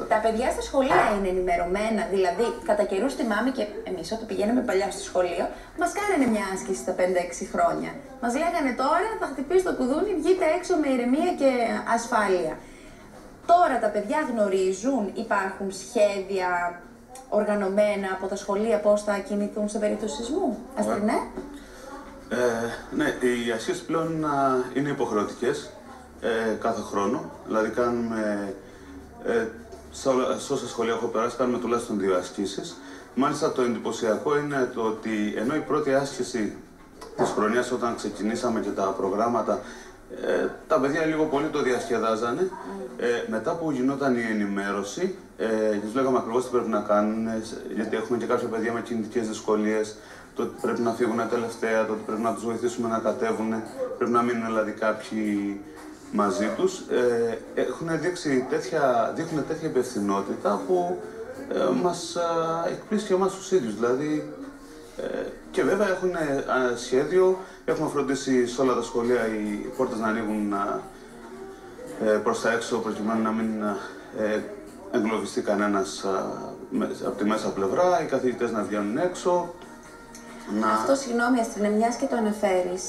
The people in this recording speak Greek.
Τα παιδιά στα σχολεία είναι ενημερωμένα, δηλαδή κατά καιρούς θυμάμαι και εμείς όταν πηγαίναμε παλιά στο σχολείο, μας κάνανε μια άσκηση στα 5-6 χρόνια. Μας λέγανε τώρα θα χτυπήσει το κουδούνι, βγείτε έξω με ηρεμία και ασφάλεια. Τώρα τα παιδιά γνωρίζουν, υπάρχουν σχέδια οργανωμένα από τα σχολεία πώς θα κινηθούν σε περίπτωση σεισμού. Αστρινέ. Ναι, οι ασκήσεις πλέον είναι υποχρεωτικές κάθε χρόνο. Δηλαδή κάνουμε, σε όσα σχολεία έχω περάσει, κάνουμε τουλάχιστον 2 ασκήσεις. Μάλιστα το εντυπωσιακό είναι το ότι ενώ η πρώτη άσκηση της χρονιάς όταν ξεκινήσαμε και τα προγράμματα, τα παιδιά λίγο πολύ το διασκεδάζανε. Μετά που γινόταν η ενημέρωση, τους λέγαμε ακριβώς τι πρέπει να κάνουν, γιατί έχουμε και κάποια παιδιά με κινητικές δυσκολίες, το ότι πρέπει να φύγουν τελευταία, το ότι πρέπει να τους βοηθήσουμε να κατέβουν, πρέπει να μείνουν δηλαδή κάποιοι μαζί τους. Δείχνουν τέτοια υπευθυνότητα που μας εκπλήσει και εμάς τους ίδιους. Δηλαδή, και βέβαια έχουν σχέδιο, έχουμε φροντίσει σε όλα τα σχολεία οι πόρτες να ανοίγουν προς τα έξω προκειμένου να μην εγκλωβιστεί κανένας από τη μέσα πλευρά, οι καθηγητές να βγαίνουν έξω. Αυτό, συγγνώμη Αστρινέ, μιας και το αναφέρεις,